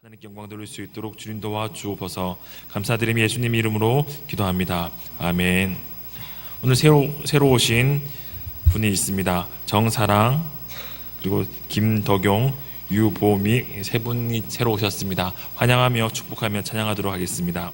하나님께 영광 돌릴 수 있도록 주님 도와주옵소서. 감사드리며 예수님 이름으로 기도합니다. 아멘. 오늘 새로 오신 분이 있습니다. 정사랑 그리고 김덕용, 유보미 세 분이 새로 오셨습니다. 환영하며 축복하며 찬양하도록 하겠습니다.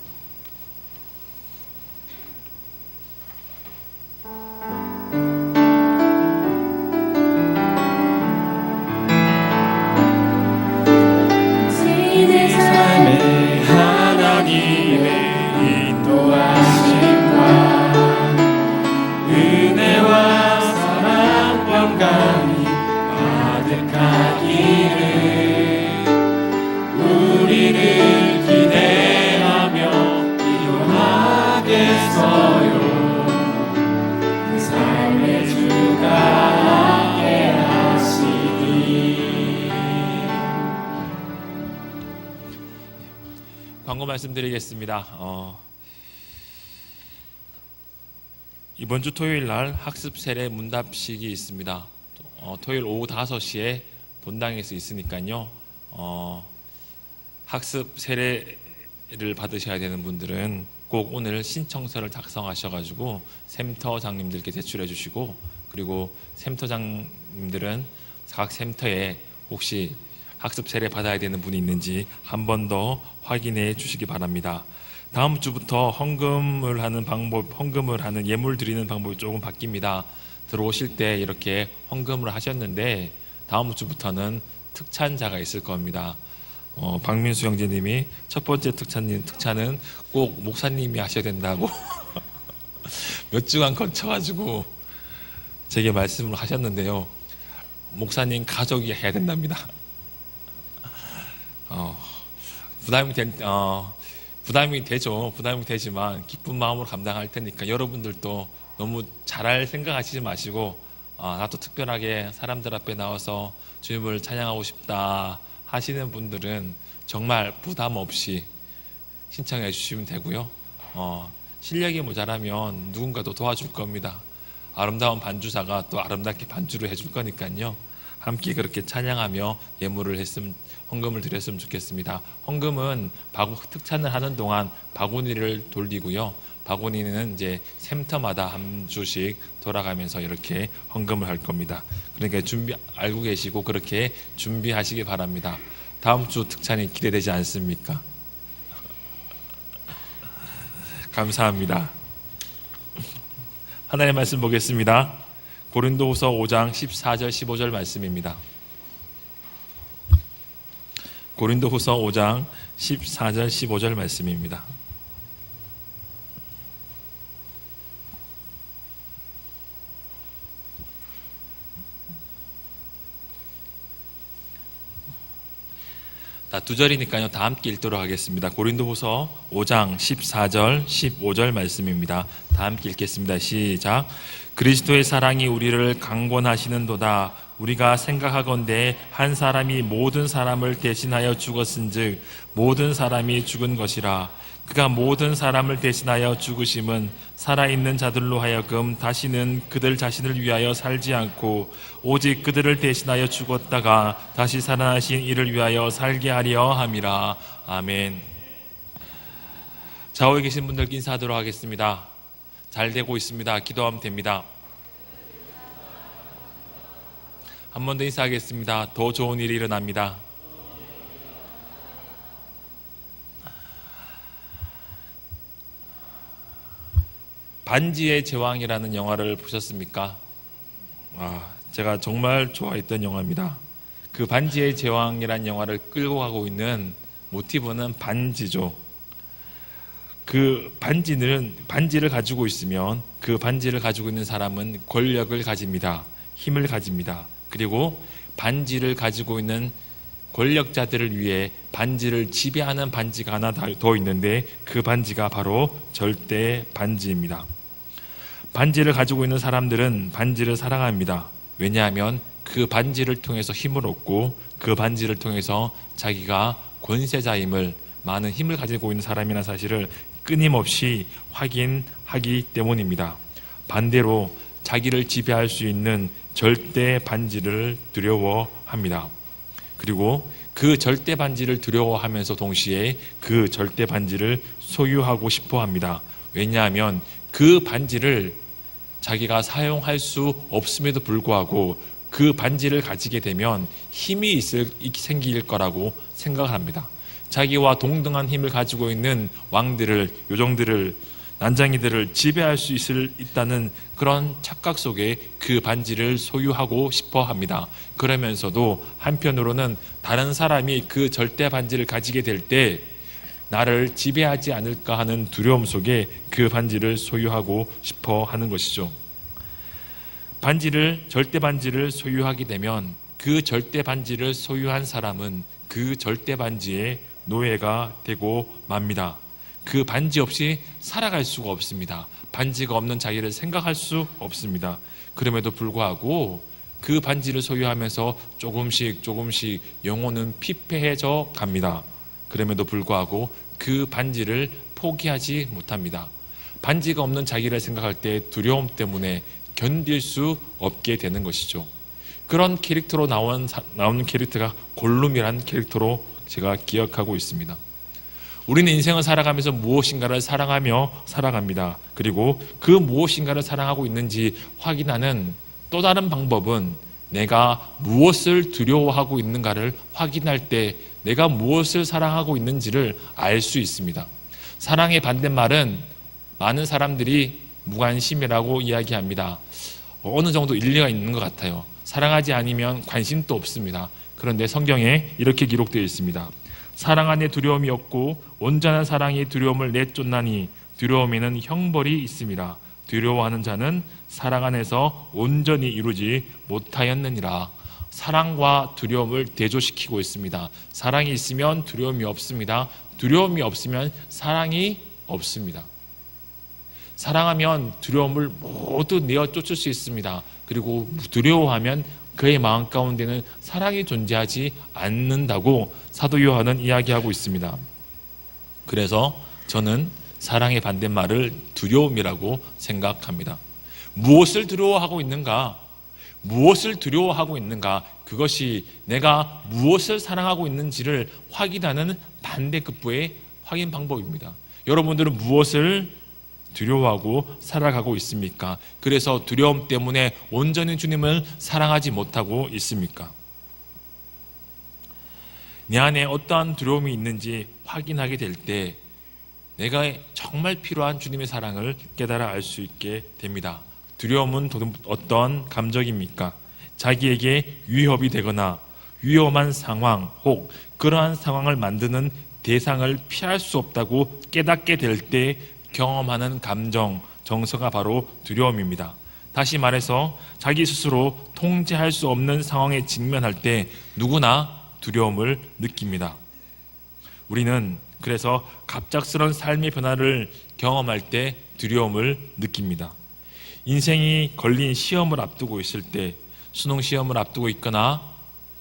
광고 말씀드리겠습니다. 이번 주 토요일 날 학습 세례 문답식이 있습니다. 토요일 오후 5시에 본당에서 있으니까요. 학습 세례를 받으셔야 되는 분들은 꼭 오늘 신청서를 작성하셔가지고 샘터장님들께 제출해 주시고, 그리고 샘터장님들은 각 샘터에 혹시 학습 세례 받아야 되는 분이 있는지 한 번 더 확인해 주시기 바랍니다. 다음 주부터 헌금을 하는 예물 드리는 방법이 조금 바뀝니다. 들어오실 때 이렇게 헌금을 하셨는데 다음 주부터는 특찬자가 있을 겁니다. 박민수 형제님이 첫 번째 특찬은 꼭 목사님이 하셔야 된다고 몇 주간 거쳐가지고 제게 말씀을 하셨는데요. 목사님 가족이 해야 된답니다. 부담이 되죠. 부담이 되지만 기쁜 마음으로 감당할 테니까 여러분들도 너무 잘할 생각하시지 마시고, 나도 특별하게 사람들 앞에 나와서 주님을 찬양하고 싶다 하시는 분들은 정말 부담 없이 신청해 주시면 되고요. 실력이 모자라면 누군가도 도와줄 겁니다. 아름다운 반주자가 또 아름답게 반주를 해줄 거니까요. 함께 그렇게 찬양하며 헌금을 드렸으면 좋겠습니다. 헌금은 특찬을 하는 동안 바구니를 돌리고요. 바구니는 이제 샘터마다 한 주씩 돌아가면서 이렇게 헌금을 할 겁니다. 그러니까 알고 계시고 그렇게 준비하시기 바랍니다. 다음 주 특찬이 기대되지 않습니까? 감사합니다. 하나님의 말씀 보겠습니다. 고린도후서 5장 14절 15절 말씀입니다. 고린도후서 5장 14절 15절 말씀입니다. 두 절이니까요. 다 함께 읽도록 하겠습니다. 고린도후서 5장 14절 15절 말씀입니다. 다 함께 읽겠습니다. 시작. 그리스도의 사랑이 우리를 강권하시는도다. 우리가 생각하건대 한 사람이 모든 사람을 대신하여 죽었은즉 모든 사람이 죽은 것이라. 그가 모든 사람을 대신하여 죽으심은 살아있는 자들로 하여금 다시는 그들 자신을 위하여 살지 않고 오직 그들을 대신하여 죽었다가 다시 살아나신 이를 위하여 살게 하려 함이라. 아멘. 좌우에 계신 분들께 인사하도록 하겠습니다. 잘 되고 있습니다. 기도하면 됩니다. 한 번 더 인사하겠습니다. 더 좋은 일이 일어납니다. 반지의 제왕이라는 영화를 보셨습니까? 제가 정말 좋아했던 영화입니다. 그 반지의 제왕이라는 영화를 끌고 가고 있는 모티브는 반지죠. 그 반지를 가지고 있으면 그 반지를 가지고 있는 사람은 권력을 가집니다. 힘을 가집니다. 그리고 반지를 가지고 있는 권력자들을 위해 반지를 지배하는 반지가 하나 더 있는데 그 반지가 바로 절대 반지입니다. 반지를 가지고 있는 사람들은 반지를 사랑합니다. 왜냐하면 그 반지를 통해서 힘을 얻고 그 반지를 통해서 자기가 권세자임을, 많은 힘을 가지고 있는 사람이라는 사실을 끊임없이 확인하기 때문입니다. 반대로 자기를 지배할 수 있는 절대 반지를 두려워합니다. 그리고 그 절대 반지를 두려워하면서 동시에 그 절대 반지를 소유하고 싶어 합니다. 왜냐하면 그 반지를 자기가 사용할 수 없음에도 불구하고 그 반지를 가지게 되면 힘이 생길 거라고 생각을 합니다. 자기와 동등한 힘을 가지고 있는 왕들을, 요정들을, 난장이들을 지배할 수 있다는 그런 착각 속에 그 반지를 소유하고 싶어 합니다. 그러면서도 한편으로는 다른 사람이 그 절대 반지를 가지게 될 때 나를 지배하지 않을까 하는 두려움 속에 그 반지를 소유하고 싶어 하는 것이죠. 절대 반지를 소유하게 되면 그 절대 반지를 소유한 사람은 그 절대 반지의 노예가 되고 맙니다. 그 반지 없이 살아갈 수가 없습니다. 반지가 없는 자기를 생각할 수 없습니다. 그럼에도 불구하고 그 반지를 소유하면서 조금씩 영혼은 피폐해져 갑니다. 그럼에도 불구하고 그 반지를 포기하지 못합니다. 반지가 없는 자기를 생각할 때 두려움 때문에 견딜 수 없게 되는 것이죠. 그런 캐릭터로 나오는 캐릭터가 골룸이라는 캐릭터로 제가 기억하고 있습니다. 우리는 인생을 살아가면서 무엇인가를 사랑하며 살아갑니다. 그리고 그 무엇인가를 사랑하고 있는지 확인하는 또 다른 방법은 내가 무엇을 두려워하고 있는가를 확인할 때 내가 무엇을 사랑하고 있는지를 알 수 있습니다. 사랑의 반대말은 많은 사람들이 무관심이라고 이야기합니다. 어느 정도 일리가 있는 것 같아요. 사랑하지 않으면 관심도 없습니다. 그런데 성경에 이렇게 기록되어 있습니다. 사랑 안에 두려움이 없고 온전한 사랑이 두려움을 내쫓나니 두려움에는 형벌이 있습니다. 두려워하는 자는 사랑 안에서 온전히 이루지 못하였느니라. 사랑과 두려움을 대조시키고 있습니다. 사랑이 있으면 두려움이 없습니다. 두려움이 없으면 사랑이 없습니다. 사랑하면 두려움을 모두 내어 쫓을 수 있습니다. 그리고 두려워하면 그의 마음 가운데는 사랑이 존재하지 않는다고 사도 요한은 이야기하고 있습니다. 그래서 저는 사랑의 반대말을 두려움이라고 생각합니다. 무엇을 두려워하고 있는가? 무엇을 두려워하고 있는가? 그것이 내가 무엇을 사랑하고 있는지를 확인하는 반대급부의 확인 방법입니다. 여러분들은 무엇을 두려워하고 살아가고 있습니까? 그래서 두려움 때문에 온전히 주님을 사랑하지 못하고 있습니까? 내 안에 어떠한 두려움이 있는지 확인하게 될 때 내가 정말 필요한 주님의 사랑을 깨달아 알 수 있게 됩니다. 두려움은 어떤 감정입니까? 자기에게 위협이 되거나 위험한 상황 혹 그러한 상황을 만드는 대상을 피할 수 없다고 깨닫게 될 때 경험하는 감정, 정서가 바로 두려움입니다. 다시 말해서 자기 스스로 통제할 수 없는 상황에 직면할 때 누구나 두려움을 느낍니다. 우리는 그래서 갑작스런 삶의 변화를 경험할 때 두려움을 느낍니다. 인생이 걸린 시험을 앞두고 있을 때, 수능 시험을 앞두고 있거나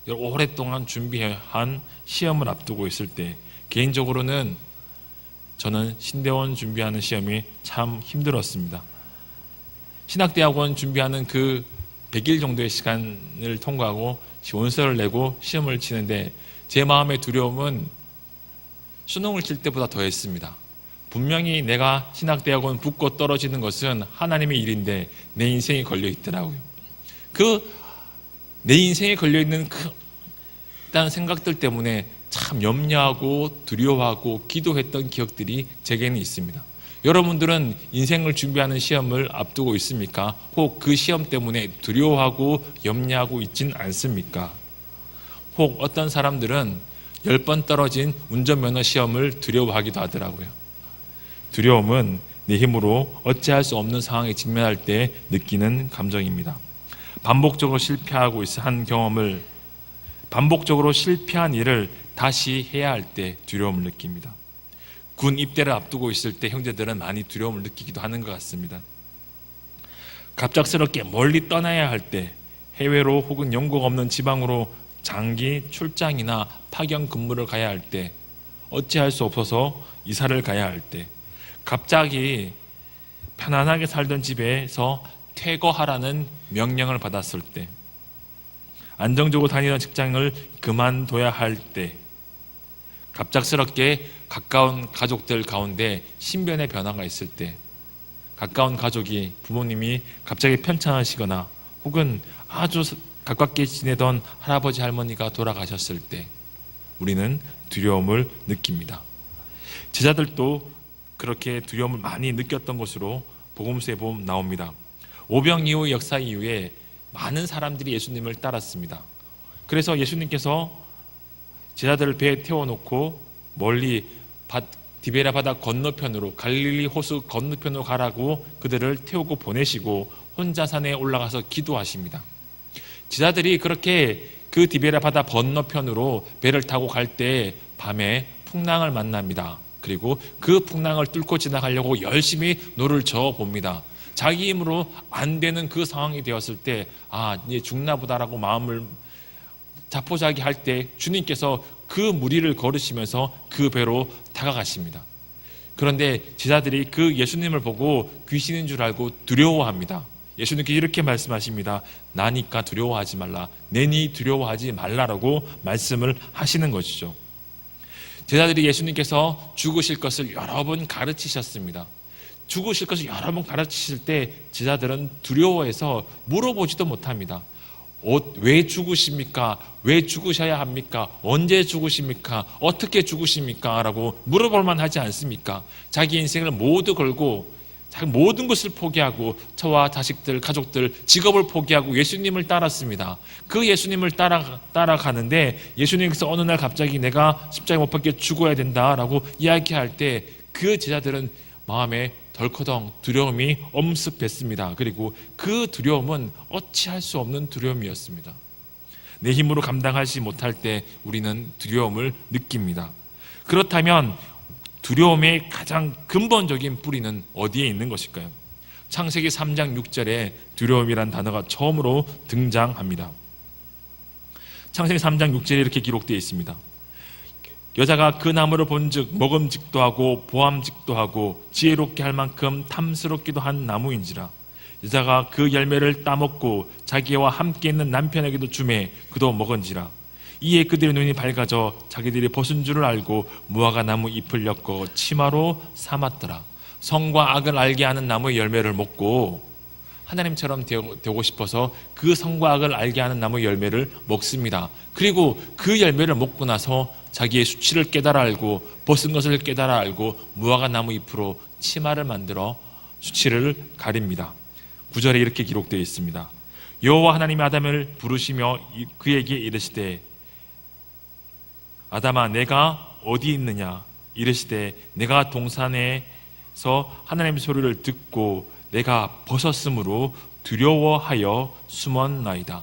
오랫동안 준비한 시험을 앞두고 있을 때, 개인적으로는 저는 신대원 준비하는 시험이 참 힘들었습니다. 신학대학원 준비하는 그 100일 정도의 시간을 통과하고 원서를 내고 시험을 치는데 제 마음의 두려움은 수능을 칠 때보다 더했습니다. 분명히 내가 신학대학원 붙고 떨어지는 것은 하나님의 일인데 내 인생이 걸려 있더라고요. 내 인생에 걸려 있는 그딴 생각들 때문에 참 염려하고 두려워하고 기도했던 기억들이 제게는 있습니다. 여러분들은 인생을 준비하는 시험을 앞두고 있습니까? 혹 그 시험 때문에 두려워하고 염려하고 있진 않습니까? 혹 어떤 사람들은 10번 떨어진 운전면허 시험을 두려워하기도 하더라고요. 두려움은 내 힘으로 어찌할 수 없는 상황에 직면할 때 느끼는 감정입니다. 반복적으로 실패하고 있어 한 경험을 반복적으로 실패한 일을 다시 해야 할 때 두려움을 느낍니다. 군 입대를 앞두고 있을 때 형제들은 많이 두려움을 느끼기도 하는 것 같습니다. 갑작스럽게 멀리 떠나야 할 때, 해외로 혹은 연고가 없는 지방으로 장기 출장이나 파견 근무를 가야 할 때, 어찌할 수 없어서 이사를 가야 할 때, 갑자기 편안하게 살던 집에서 퇴거하라는 명령을 받았을 때, 안정적으로 다니던 직장을 그만둬야 할 때, 갑작스럽게 가까운 가족들 가운데 신변의 변화가 있을 때, 가까운 가족이, 부모님이 갑자기 편찮으시거나 혹은 아주 가깝게 지내던 할아버지 할머니가 돌아가셨을 때 우리는 두려움을 느낍니다. 제자들도 그렇게 두려움을 많이 느꼈던 것으로 복음서에 보면 나옵니다. 오병 이후 역사 이후에 많은 사람들이 예수님을 따랐습니다. 그래서 예수님께서 제자들을 배에 태워놓고 멀리 디베랴 바다 건너편으로, 갈릴리 호수 건너편으로 가라고 그들을 태우고 보내시고 혼자 산에 올라가서 기도하십니다. 제자들이 그렇게 그 디베랴 바다 건너편으로 배를 타고 갈 때 밤에 풍랑을 만납니다. 그리고 그 풍랑을 뚫고 지나가려고 열심히 노를 저어 봅니다. 자기 힘으로 안 되는 그 상황이 되었을 때, 이제 죽나 보다라고 마음을 자포자기할 때 주님께서 그 무리를 걸으시면서 그 배로 다가가십니다. 그런데 제자들이 그 예수님을 보고 귀신인 줄 알고 두려워합니다. 예수님께서 이렇게 말씀하십니다. 나니까 두려워하지 말라, 내니 두려워하지 말라라고 말씀을 하시는 것이죠. 제자들이 예수님께서 죽으실 것을 여러 번 가르치셨습니다. 죽으실 것을 여러 번 가르치실 때 제자들은 두려워해서 물어보지도 못합니다. 왜 죽으십니까? 왜 죽으셔야 합니까? 언제 죽으십니까? 어떻게 죽으십니까? 라고 물어볼만 하지 않습니까? 자기 인생을 모두 걸고 자기 모든 것을 포기하고 저와 자식들, 가족들, 직업을 포기하고 예수님을 따랐습니다. 그 예수님을 따라가는데 예수님께서 어느 날 갑자기 내가 십자가에 못 박혀 죽어야 된다라고 이야기할 때 그 제자들은 마음에 덜커덩 두려움이 엄습했습니다. 그리고 그 두려움은 어찌할 수 없는 두려움이었습니다. 내 힘으로 감당하지 못할 때 우리는 두려움을 느낍니다. 그렇다면 두려움의 가장 근본적인 뿌리는 어디에 있는 것일까요? 창세기 3장 6절에 두려움이란 단어가 처음으로 등장합니다. 창세기 3장 6절에 이렇게 기록되어 있습니다. 여자가 그 나무를 본즉 먹음직도 하고 보암직도 하고 지혜롭게 할 만큼 탐스럽기도 한 나무인지라. 여자가 그 열매를 따먹고 자기와 함께 있는 남편에게도 주매 그도 먹은지라. 이에 그들의 눈이 밝아져 자기들이 벗은 줄을 알고 무화과 나무 잎을 엮어 치마로 삼았더라. 선과 악을 알게 하는 나무의 열매를 먹고 하나님처럼 되고 싶어서 그 선과 악을 알게 하는 나무의 열매를 먹습니다. 그리고 그 열매를 먹고 나서 자기의 수치를 깨달아 알고 벗은 것을 깨달아 알고 무화과 나무 잎으로 치마를 만들어 수치를 가립니다. 9절에 이렇게 기록되어 있습니다. 여호와 하나님이 아담을 부르시며 그에게 이르시되 아담아 내가 어디 있느냐 이르시되 내가 동산에서 하나님의 소리를 듣고 내가 벗었으므로 두려워하여 숨었나이다.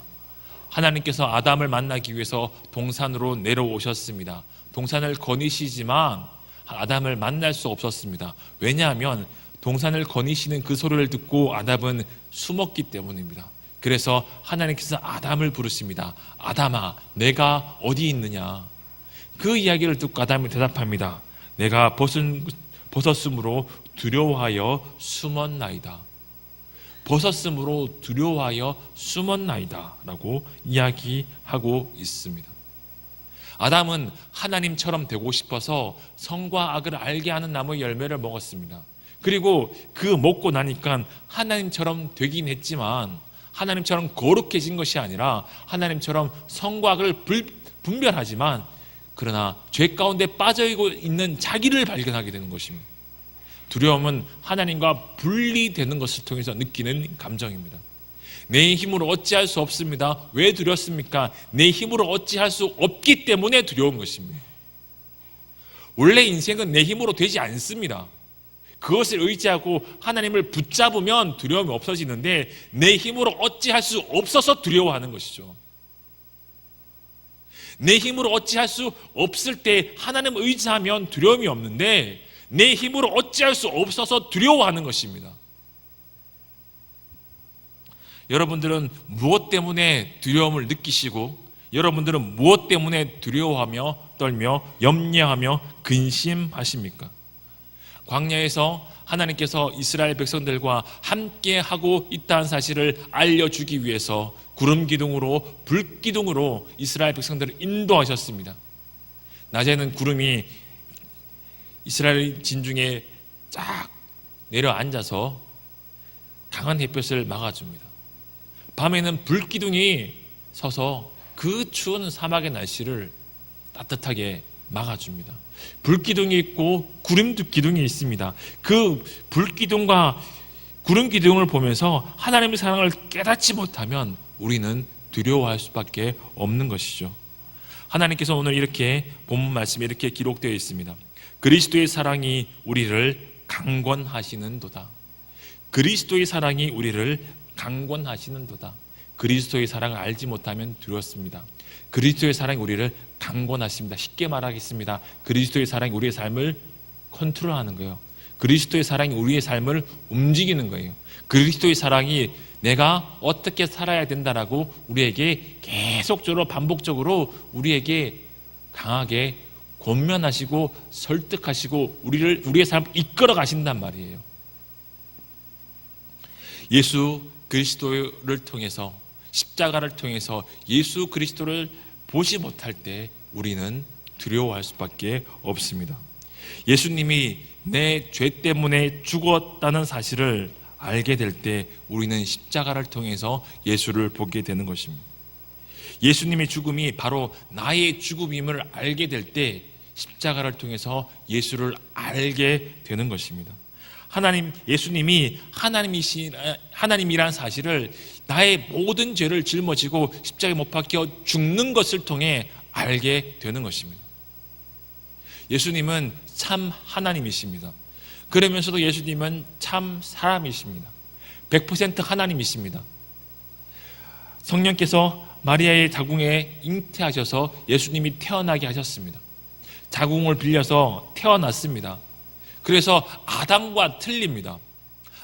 하나님께서 아담을 만나기 위해서 동산으로 내려오셨습니다. 동산을 거니시지만 아담을 만날 수 없었습니다. 왜냐하면 동산을 거니시는 그 소리를 듣고 아담은 숨었기 때문입니다. 그래서 하나님께서 아담을 부르십니다. 아담아 내가 어디 있느냐. 그 이야기를 듣고 아담이 대답합니다. 내가 벗었으므로 두려워하여 숨었나이다. 벗었으므로 두려워하여 숨었나이다 라고 이야기하고 있습니다. 아담은 하나님처럼 되고 싶어서 선과 악을 알게 하는 나무의 열매를 먹었습니다. 그리고 그 먹고 나니까 하나님처럼 되긴 했지만 하나님처럼 거룩해진 것이 아니라 하나님처럼 선과 악을 분별하지만 그러나 죄 가운데 빠져 있는 자기를 발견하게 되는 것입니다. 두려움은 하나님과 분리되는 것을 통해서 느끼는 감정입니다. 내 힘으로 어찌할 수 없습니다. 왜 두렵습니까? 내 힘으로 어찌할 수 없기 때문에 두려운 것입니다. 원래 인생은 내 힘으로 되지 않습니다. 그것을 의지하고 하나님을 붙잡으면 두려움이 없어지는데 내 힘으로 어찌할 수 없어서 두려워하는 것이죠. 내 힘으로 어찌할 수 없을 때 하나님을 의지하면 두려움이 없는데 내 힘으로 어찌할 수 없어서 두려워하는 것입니다. 여러분들은 무엇 때문에 두려움을 느끼시고 여러분들은 무엇 때문에 두려워하며 떨며 염려하며 근심하십니까? 광야에서 하나님께서 이스라엘 백성들과 함께 하고 있다는 사실을 알려주기 위해서 구름 기둥으로 불 기둥으로 이스라엘 백성들을 인도하셨습니다. 낮에는 구름이 이스라엘 진중에 쫙 내려앉아서 강한 햇볕을 막아줍니다. 밤에는 불 기둥이 서서 그 추운 사막의 날씨를 따뜻하게 막아줍니다. 불기둥이 있고 구름 기둥이 있습니다. 그 불기둥과 구름 기둥을 보면서 하나님의 사랑을 깨닫지 못하면 우리는 두려워할 수밖에 없는 것이죠. 하나님께서 오늘 이렇게 본문 말씀에 이렇게 기록되어 있습니다. 그리스도의 사랑이 우리를 강권하시는도다. 그리스도의 사랑이 우리를 강권하시는도다. 그리스도의 사랑을 알지 못하면 두렵습니다. 그리스도의 사랑이 우리를 강권하십니다. 쉽게 말하겠습니다. 그리스도의 사랑이 우리의 삶을 컨트롤하는 거예요. 그리스도의 사랑이 우리의 삶을 움직이는 거예요. 그리스도의 사랑이 내가 어떻게 살아야 된다라고 우리에게 계속적으로 반복적으로 우리에게 강하게 권면하시고 설득하시고 우리의 삶을 이끌어 가신단 말이에요. 예수 그리스도를 통해서 십자가를 통해서 예수 그리스도를 보지 못할 때 우리는 두려워할 수밖에 없습니다. 예수님이 내 죄 때문에 죽었다는 사실을 알게 될 때 우리는 십자가를 통해서 예수를 보게 되는 것입니다. 예수님의 죽음이 바로 나의 죽음임을 알게 될 때 십자가를 통해서 예수를 알게 되는 것입니다. 예수님이 하나님이라는 사실을 나의 모든 죄를 짊어지고 십자가에 못 박혀 죽는 것을 통해 알게 되는 것입니다. 예수님은 참 하나님이십니다. 그러면서도 예수님은 참 사람이십니다. 100% 하나님이십니다. 성령께서 마리아의 자궁에 잉태하셔서 예수님이 태어나게 하셨습니다. 자궁을 빌려서 태어났습니다. 그래서 아담과 틀립니다.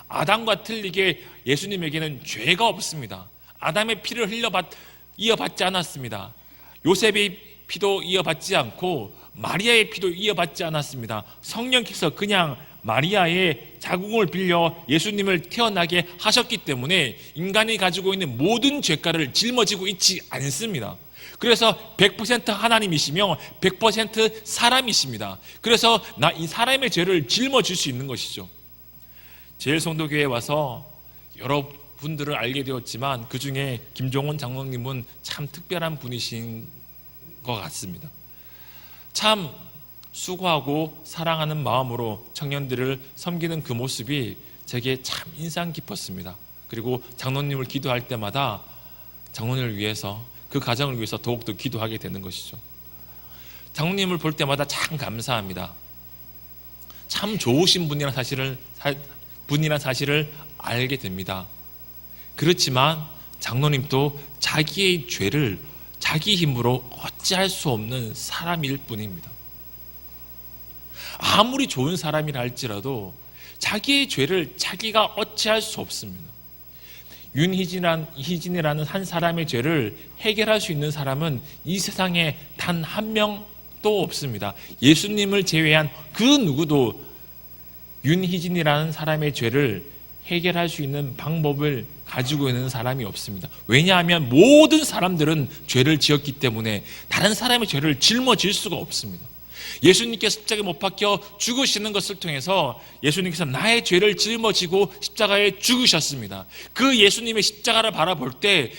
아담과 틀리게 예수님에게는 죄가 없습니다. 아담의 피를 이어받지 않았습니다. 요셉의 피도 이어받지 않고 마리아의 피도 이어받지 않았습니다. 성령께서 그냥 마리아의 자궁을 빌려 예수님을 태어나게 하셨기 때문에 인간이 가지고 있는 모든 죄가를 짊어지고 있지 않습니다. 그래서 100% 하나님이시며 100% 사람이십니다. 그래서 이 사람의 죄를 짊어질 수 있는 것이죠. 제일성도교회에 와서 여러분들을 알게 되었지만 그 중에 김종원 장로님은 참 특별한 분이신 것 같습니다. 참 수고하고 사랑하는 마음으로 청년들을 섬기는 그 모습이 제게 참 인상 깊었습니다. 그리고 장로님을 기도할 때마다 장로님을 위해서 그 가정을 위해서 더욱더 기도하게 되는 것이죠. 장로님을 볼 때마다 참 감사합니다. 참 좋으신 분이라는 사실을 알게 됩니다. 그렇지만 장로님도 자기의 죄를 자기 힘으로 어찌할 수 없는 사람일 뿐입니다. 아무리 좋은 사람이라 할지라도 자기의 죄를 자기가 어찌할 수 없습니다. 윤희진이라는 한 사람의 죄를 해결할 수 있는 사람은 이 세상에 단 한 명도 없습니다. 예수님을 제외한 그 누구도 윤희진이라는 사람의 죄를 해결할 수 있는 방법을 가지고 있는 사람이 없습니다. 왜냐하면 모든 사람들은 죄를 지었기 때문에 다른 사람의 죄를 짊어질 수가 없습니다. 예수님께서 십자가에 못 박혀 죽으시는 것을 통해서 예수님께서 나의 죄를 짊어지고 십자가에 죽으셨습니다. 그 예수님의 십자가를 바라볼 때,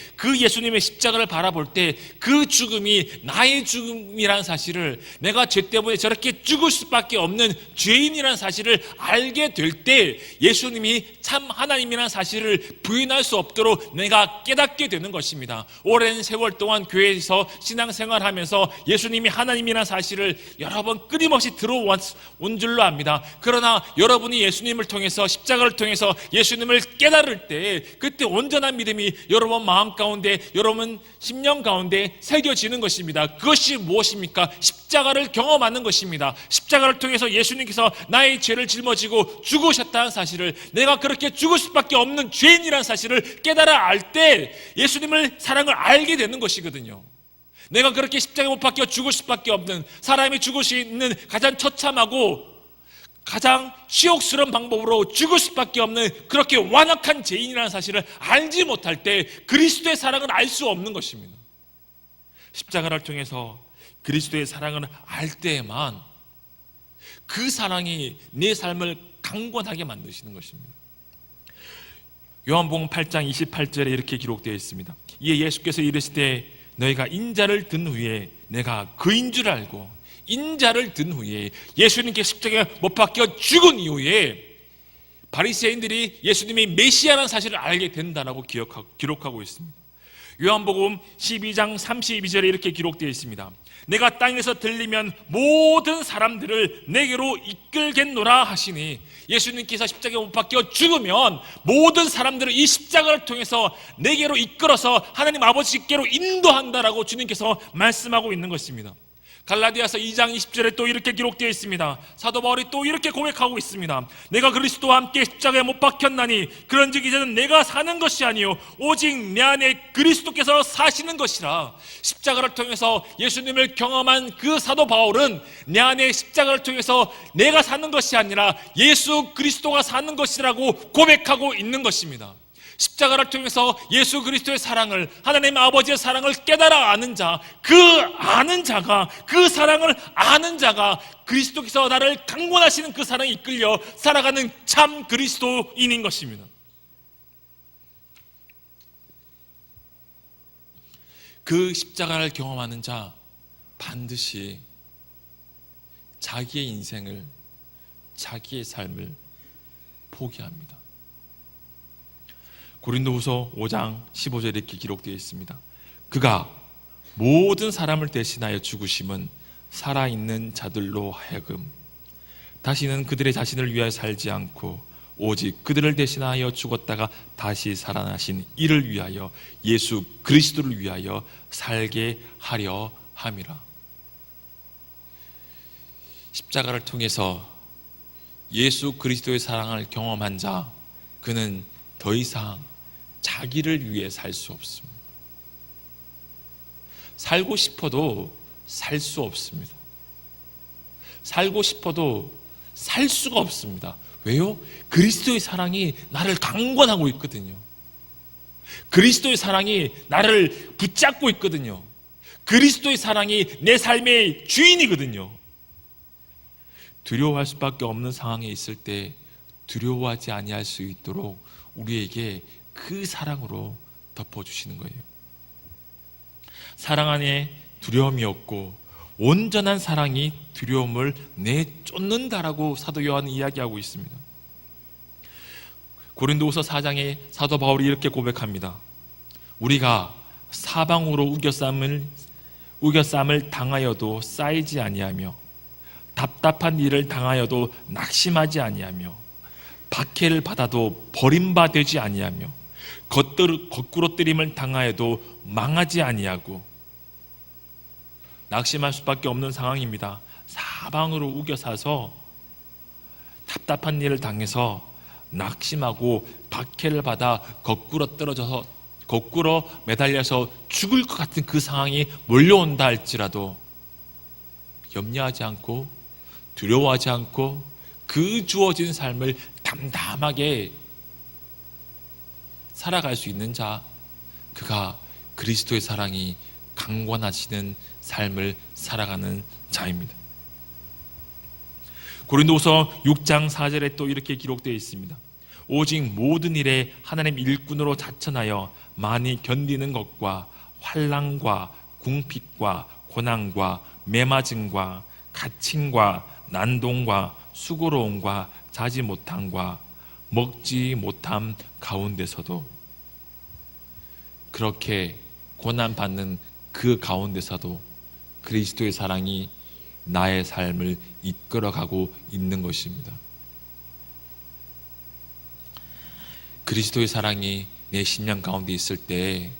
그 죽음이 나의 죽음이라는 사실을, 내가 죄 때문에 저렇게 죽을 수밖에 없는 죄인이라는 사실을 알게 될 때 예수님이 참 하나님이라는 사실을 부인할 수 없도록 내가 깨닫게 되는 것입니다. 오랜 세월 동안 교회에서 신앙생활하면서 예수님이 하나님이라는 사실을 여러 번 끊임없이 들어온 줄로 압니다. 그러나 여러분이 예수님을 통해서, 십자가를 통해서 예수님을 깨달을 때 그때 온전한 믿음이 여러분 마음 가운데, 여러분 심령 가운데 새겨지는 것입니다. 그것이 무엇입니까? 십자가를 경험하는 것입니다. 십자가를 통해서 예수님께서 나의 죄를 짊어지고 죽으셨다는 사실을, 내가 그렇게 죽을 수밖에 없는 죄인이라는 사실을 깨달아 알 때 예수님을 사랑을 알게 되는 것이거든요. 내가 그렇게 십자가에 못 박혀 죽을 수밖에 없는, 사람이 죽을 수 있는 가장 처참하고 가장 치욕스러운 방법으로 죽을 수밖에 없는 그렇게 완악한 죄인이라는 사실을 알지 못할 때 그리스도의 사랑을 알 수 없는 것입니다. 십자가를 통해서 그리스도의 사랑을 알 때에만 그 사랑이 내 삶을 강건하게 만드시는 것입니다. 요한복음 8장 28절에 이렇게 기록되어 있습니다. 이에 예수께서 이르시되 너희가 인자를 든 후에 내가 그인 줄 알고, 인자를 든 후에 예수님께 십자가에 못 박혀 죽은 이후에 바리새인들이 예수님이 메시아라는 사실을 알게 된다라고 기록하고 있습니다. 요한복음 12장 32절에 이렇게 기록되어 있습니다. 내가 땅에서 들리면 모든 사람들을 내게로 이끌겠노라 하시니, 예수님께서 십자가에 못 박혀 죽으면 모든 사람들을 이 십자가를 통해서 내게로 이끌어서 하나님 아버지께로 인도한다라고 주님께서 말씀하고 있는 것입니다. 갈라디아서 2장 20절에 또 이렇게 기록되어 있습니다. 사도 바울이 또 이렇게 고백하고 있습니다. 내가 그리스도와 함께 십자가에 못 박혔나니 그런즉 이제는 내가 사는 것이 아니요 오직 내 안에 그리스도께서 사시는 것이라. 십자가를 통해서 예수님을 경험한 그 사도 바울은 내 안에 십자가를 통해서 내가 사는 것이 아니라 예수 그리스도가 사는 것이라고 고백하고 있는 것입니다. 십자가를 통해서 예수 그리스도의 사랑을, 하나님 아버지의 사랑을 깨달아 아는 자, 그 사랑을 아는 자가 그리스도께서 나를 강권하시는 그 사랑에 이끌려 살아가는 참 그리스도인인 것입니다. 그 십자가를 경험하는 자 반드시 자기의 인생을, 자기의 삶을 포기합니다. 고린도후서 5장 15절에 이렇게 기록되어 있습니다. 그가 모든 사람을 대신하여 죽으심은 살아있는 자들로 하여금 다시는 그들의 자신을 위하여 살지 않고 오직 그들을 대신하여 죽었다가 다시 살아나신 이를 위하여, 예수 그리스도를 위하여 살게 하려 함이라. 십자가를 통해서 예수 그리스도의 사랑을 경험한 자, 그는 더 이상 자기를 위해 살 수 없습니다. 살고 싶어도 살 수 없습니다. 살고 싶어도 살 수가 없습니다. 왜요? 그리스도의 사랑이 나를 강권하고 있거든요. 그리스도의 사랑이 나를 붙잡고 있거든요. 그리스도의 사랑이 내 삶의 주인이거든요. 두려워할 수밖에 없는 상황에 있을 때 두려워하지 아니할 수 있도록 우리에게 그 사랑으로 덮어주시는 거예요. 사랑 안에 두려움이 없고 온전한 사랑이 두려움을 내쫓는다라고 사도 요한은 이야기하고 있습니다. 고린도후서 4장에 사도 바울이 이렇게 고백합니다. 우리가 사방으로 우겨쌈을 당하여도 쌓이지 아니하며 답답한 일을 당하여도 낙심하지 아니하며 박해를 받아도 버림받지 아니하며 거꾸로 뜨림을 당하여도 망하지 아니하고, 낙심할 수밖에 없는 상황입니다. 사방으로 우겨싸서 답답한 일을 당해서 낙심하고 박해를 받아 거꾸로 떨어져서 거꾸로 매달려서 죽을 것 같은 그 상황이 몰려온다 할지라도 염려하지 않고 두려워하지 않고 그 주어진 삶을 담담하게 살아갈 수 있는 자, 그가 그리스도의 사랑이 강권하시는 삶을 살아가는 자입니다. 고린도후서 6장 4절에 또 이렇게 기록되어 있습니다. 오직 모든 일에 하나님 일꾼으로 자천하여 많이 견디는 것과 환난과 궁핍과 고난과 매맞음과 갇힘과 난동과 수고로움과 자지 못함과 먹지 못함 가운데서도, 그렇게 고난받는 그 가운데서도 그리스도의 사랑이 나의 삶을 이끌어가고 있는 것입니다. 그리스도의 사랑이 내 심령 가운데 있을 때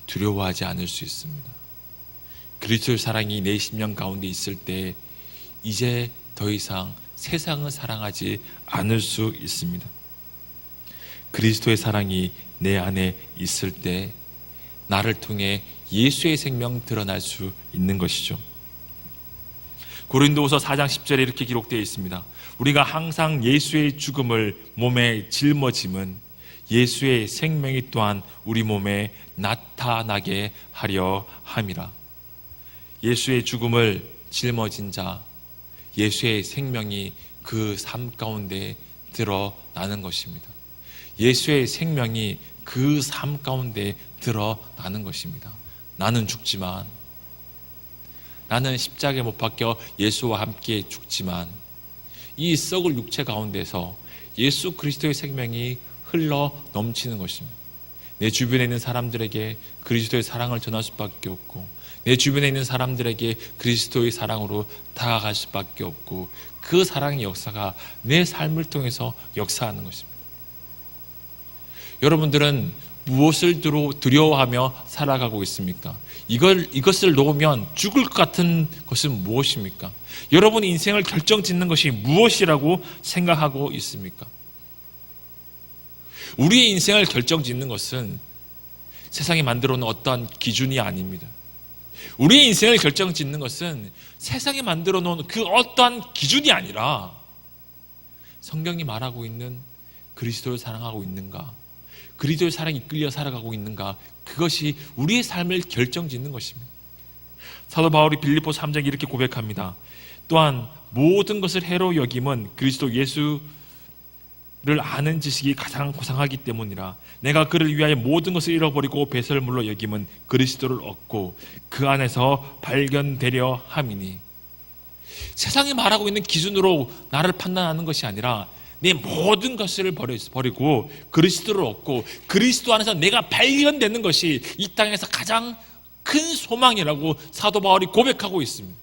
두려워하지 않을 수 있습니다. 그리스도의 사랑이 내 심령 가운데 있을 때 이제 더 이상 세상을 사랑하지 않을 수 있습니다. 그리스도의 사랑이 내 안에 있을 때 나를 통해 예수의 생명 드러날 수 있는 것이죠. 고린도후서 4장 10절에 이렇게 기록되어 있습니다. 우리가 항상 예수의 죽음을 몸에 짊어짐은 예수의 생명이 또한 우리 몸에 나타나게 하려 함이라. 예수의 죽음을 짊어진 자, 예수의 생명이 그 삶 가운데 드러나는 것입니다. 예수의 생명이 그 삶 가운데 드러나는 것입니다. 나는 죽지만, 나는 십자가에 못 박혀 예수와 함께 죽지만 이 썩을 육체 가운데서 예수 그리스도의 생명이 흘러 넘치는 것입니다. 내 주변에 있는 사람들에게 그리스도의 사랑을 전할 수밖에 없고, 내 주변에 있는 사람들에게 그리스도의 사랑으로 다가갈 수밖에 없고, 그 사랑의 역사가 내 삶을 통해서 역사하는 것입니다. 여러분들은 무엇을 두려워하며 살아가고 있습니까? 이것을 놓으면 죽을 것 같은 것은 무엇입니까? 여러분의 인생을 결정짓는 것이 무엇이라고 생각하고 있습니까? 우리의 인생을 결정짓는 것은 세상이 만들어 놓은 어떠한 기준이 아닙니다. 우리의 인생을 결정짓는 것은 세상이 만들어 놓은 그 어떠한 기준이 아니라 성경이 말하고 있는 그리스도를 사랑하고 있는가, 그리스도의 사랑에 이끌려 살아가고 있는가, 그것이 우리의 삶을 결정짓는 것입니다. 사도 바울이 빌립보서 3장에 이렇게 고백합니다. 또한 모든 것을 해로 여김은 그리스도 예수를 아는 지식이 가장 고상하기 때문이라. 내가 그를 위하여 모든 것을 잃어버리고 배설물로 여김은 그리스도를 얻고 그 안에서 발견되려 함이니. 세상이 말하고 있는 기준으로 나를 판단하는 것이 아니라 내 모든 것을 버리고 그리스도를 얻고 그리스도 안에서 내가 발견되는 것이 이 땅에서 가장 큰 소망이라고 사도 바울이 고백하고 있습니다.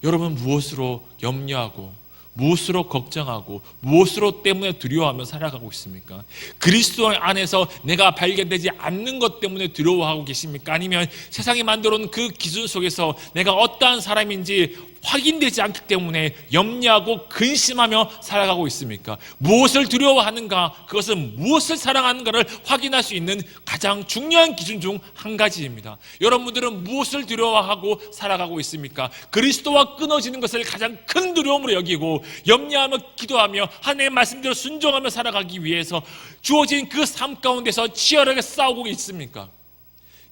여러분, 무엇으로 염려하고 무엇으로 걱정하고 무엇으로 때문에 두려워하며 살아가고 있습니까? 그리스도 안에서 내가 발견되지 않는 것 때문에 두려워하고 계십니까? 아니면 세상이 만들어 놓은 그 기준 속에서 내가 어떠한 사람인지 확인되지 않기 때문에 염려하고 근심하며 살아가고 있습니까? 무엇을 두려워하는가, 그것은 무엇을 사랑하는가를 확인할 수 있는 가장 중요한 기준 중 한 가지입니다. 여러분들은 무엇을 두려워하고 살아가고 있습니까? 그리스도와 끊어지는 것을 가장 큰 두려움으로 여기고 염려하며 기도하며 하나님의 말씀대로 순종하며 살아가기 위해서 주어진 그 삶 가운데서 치열하게 싸우고 있습니까?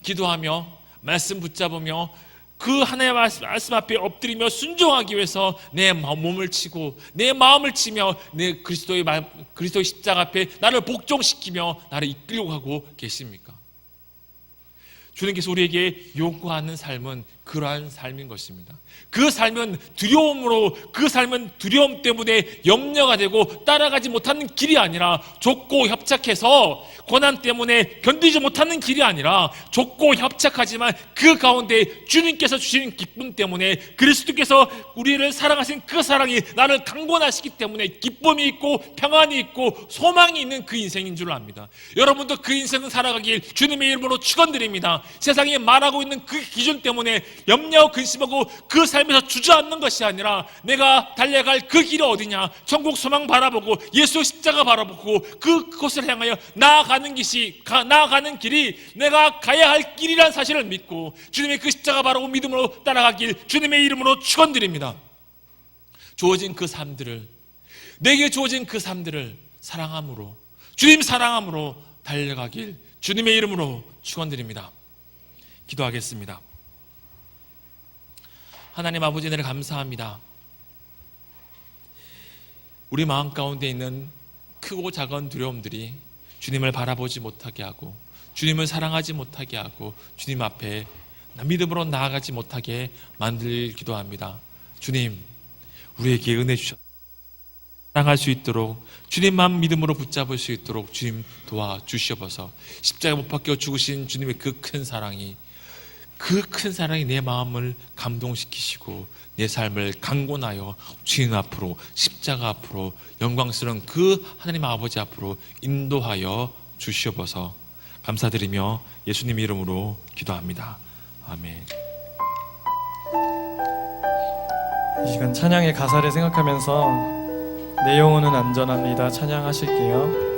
기도하며 말씀 붙잡으며 그 하나님의 말씀 앞에 엎드리며 순종하기 위해서 내 몸을 치고 내 마음을 치며 내 그리스도의 십자가 앞에 나를 복종시키며 나를 이끌려고 하고 계십니까? 주님께서 우리에게 요구하는 삶은 그러한 삶인 것입니다. 그 삶은 두려움으로, 그 삶은 두려움 때문에 염려가 되고 따라가지 못하는 길이 아니라, 좁고 협착해서 고난 때문에 견디지 못하는 길이 아니라, 좁고 협착하지만 그 가운데 주님께서 주신 기쁨 때문에, 그리스도께서 우리를 사랑하신 그 사랑이 나를 강권하시기 때문에 기쁨이 있고 평안이 있고 소망이 있는 그 인생인 줄 압니다. 여러분도 그 인생을 살아가길 주님의 이름으로 축원드립니다. 세상이 말하고 있는 그 기준 때문에 염려하고 근심하고 그 삶에서 주저앉는 것이 아니라, 내가 달려갈 그 길이 어디냐, 천국 소망 바라보고 예수 십자가 바라보고 그곳을 향하여 나아가는 길이 내가 가야 할 길이라는 사실을 믿고 주님의 그 십자가 바라고 믿음으로 따라가길 주님의 이름으로 축원드립니다. 주어진 그 삶들을, 내게 주어진 그 삶들을 사랑함으로, 주님 사랑함으로 달려가길 주님의 이름으로 축원드립니다. 기도하겠습니다. 하나님 아버지, 은혜를 감사합니다. 우리 마음 가운데 있는 크고 작은 두려움들이 주님을 바라보지 못하게 하고 주님을 사랑하지 못하게 하고 주님 앞에 믿음으로 나아가지 못하게 만들 기도합니다. 주님, 우리에게 은혜 주셔서 사랑할 수 있도록, 주님만 믿음으로 붙잡을 수 있도록 주님 도와주시옵소서. 십자가에 못 박혀 죽으신 주님의 그 큰 사랑이 내 마음을 감동시키시고 내 삶을 강권하여 주님 앞으로, 십자가 앞으로, 영광스러운 그 하나님 아버지 앞으로 인도하여 주시옵소서. 감사드리며 예수님 이름으로 기도합니다. 아멘. 이 시간 찬양의 가사를 생각하면서 내 영혼은 안전합니다 찬양하실게요.